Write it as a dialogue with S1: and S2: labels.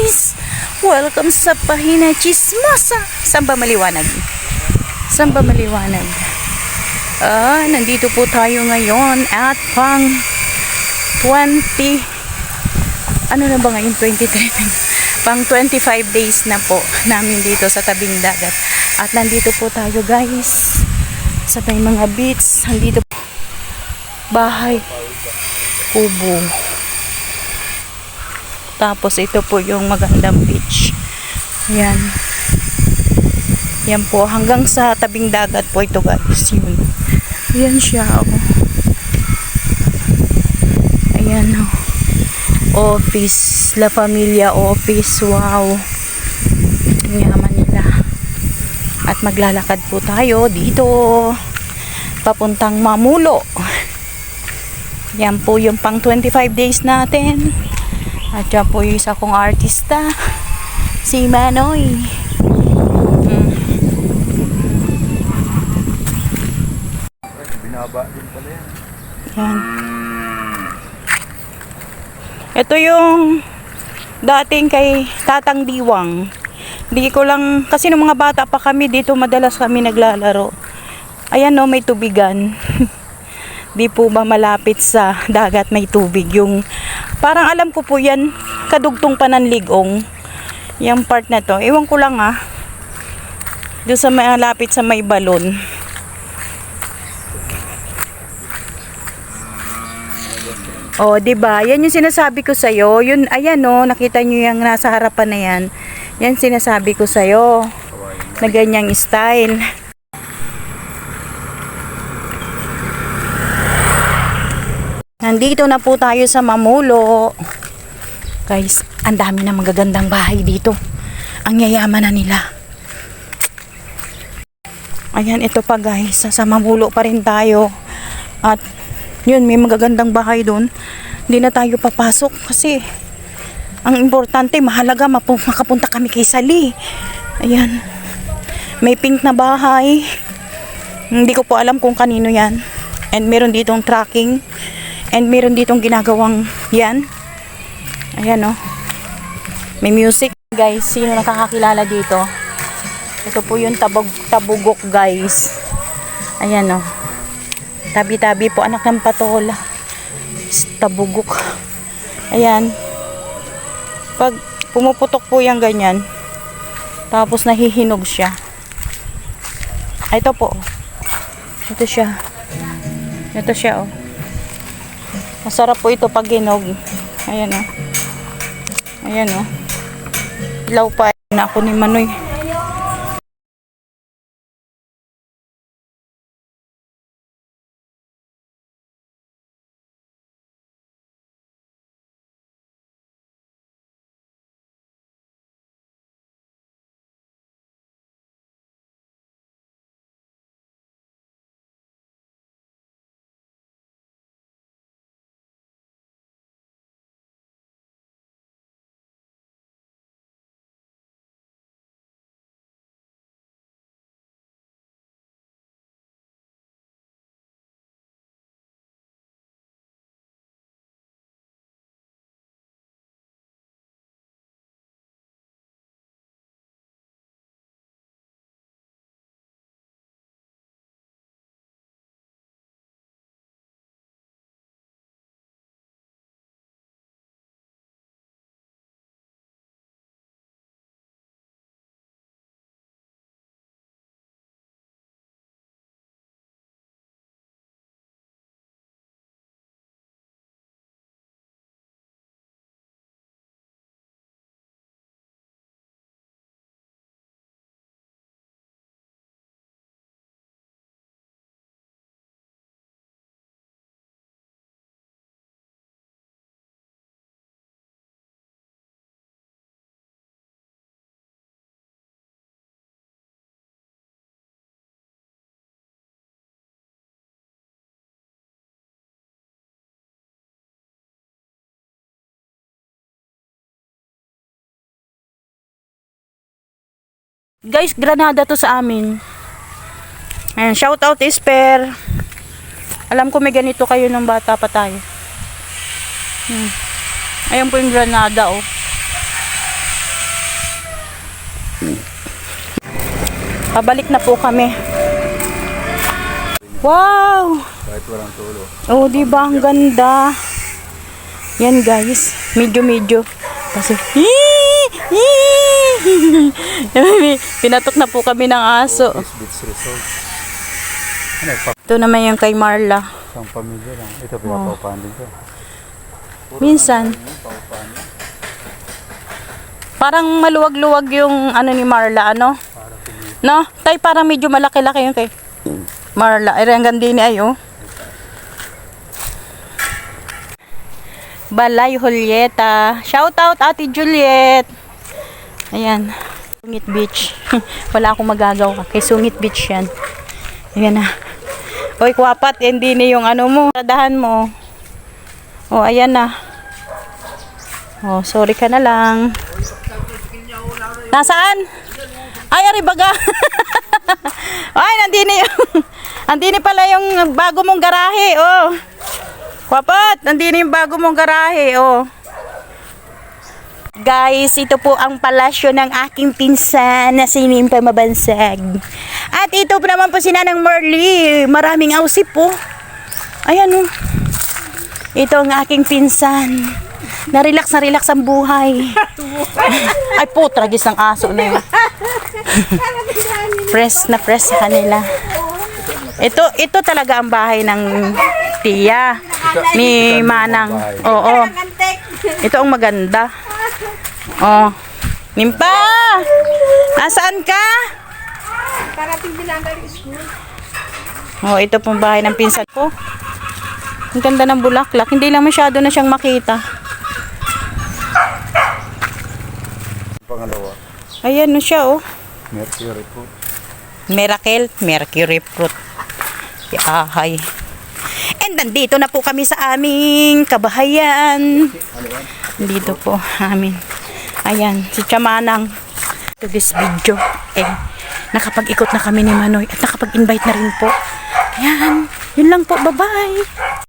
S1: guys! Welcome sa Pahina Chismosa! Saan ba maliwanag? Saan ba maliwanag? Nandito po tayo ngayon at pang 20 ano na ba ngayon? 23 pang 25 days na po namin dito sa tabing dagat. At nandito po tayo guys sa may mga beach. Nandito po bahay kubo. Tapos ito po yung magandang beach. Yan. Yan po. Hanggang sa tabing dagat po ito guys. Yun. Yan siya. Oh. Ayan oh. Office. La Familia Office. Wow. Ang yaman nila. At maglalakad po tayo dito. Papuntang Mamulo. Yan po yung pang 25 days natin. At yan po yung isa kong artista, si Manoy.
S2: Binaba din pala yan.
S1: Yan. Ito yung dating kay Tatang Diwang. Hindi ko lang, kasi nung mga bata pa kami dito, madalas kami naglalaro. Ayan no, may tubigan. Di po ba malapit sa dagat may tubig yung parang alam ko po yan kadugtong Pananligong yung part na to, ewan ko lang doon sa malapit sa may balon. Oh, diba? Yan yung sinasabi ko sa'yo. Yun, ayan no, nakita nyo yung nasa harapan na yan. Yan sinasabi ko sa'yo na ganyang style. Nandito na po tayo sa Mamulo. Guys, ang dami na magagandang bahay dito. Ang yayaman na nila. Ayan, ito pa guys. Sa Mamulo pa rin tayo. At yun, may magagandang bahay doon. Hindi na tayo papasok kasi ang importante, mahalaga makapunta kami kay Sally. Ayan. May pink na bahay. Hindi ko po alam kung kanino yan. And meron ditong tracking. And meron ditong ginagawang yan. Ayan oh. May music guys. Sino nakakakilala dito? Ito po yung tabugok guys. Ayan oh. Tabi-tabi po anak ng patola. Tabugok. Ayan. Pag pumuputok po yung ganyan. Tapos nahihinog siya. Ito po. Ito siya. Ito siya oh. Masarap po ito pag ginog. Ayan o. Ayan o. Ilaw pa na ako ni Manoy. Guys, Granada to sa amin. Ayan, shout out Esper. Alam ko may ganito kayo nung bata pa tayo. Ayan po yung Granada oh. Pabalik na po kami. Wow!
S2: Kahit walang tulo.
S1: Oh, di ba ang ganda? Yan guys, medyo. Kasi, pinatok na po kami ng aso.
S2: This beach resort.
S1: Ito naman yung kay Marla.
S2: Isang pamilya lang. Ito pinapaupahan din to.
S1: Minsan. Parang maluwag-luwag yung ano ni Marla, ano? No? Tay, parang medyo malaki-laki yung kay Marla. Ay, hanggang din ay, oh. Balay Julieta. Shout out Ate Juliet. Ayan. Sungit Beach. Wala akong magagawa. Kay Sungit Beach yan. Ayan na. Oy, kwapat. Hindi na yung ano mo. Radahan mo. Oh, ayan na. Oh, sorry ka na lang. Nasaan? Ay, aribaga. Ay, nandini yung nandini pala yung bago mong garahe, oh. Kwapat, nandini yung bago mong garahe, oh. Guys, ito po ang palasyo ng aking pinsan na si Nimpa Mabansag. At ito po naman po si Nanang Merly. Maraming ausip po. Ayan, oh. Ito ang aking pinsan. Na-relax ang buhay. Ay po, tragis ng aso na yun. Press sa kanila. Ito talaga ang bahay ng tiya ni Manang. Oo. Ito ang maganda. Oh. Nimpa! Nasaan ka?
S3: Parating din ang galing school.
S1: Oh, ito pong bahay ng pinsan ko. Ang ganda ng bulaklak. Hindi lang masyado na siyang makita.
S2: Pangalawa.
S1: Ayan na siya, oh.
S2: Mercury po.
S1: Mercury fruit. Yahay. And nandito na po kami sa aming kabahayan. Dito po amin. Ayan, si Chamanang. To this video, nakapag-ikot na kami ni Manoy at nakapag-invite na rin po. Ayan, yun lang po. Bye-bye.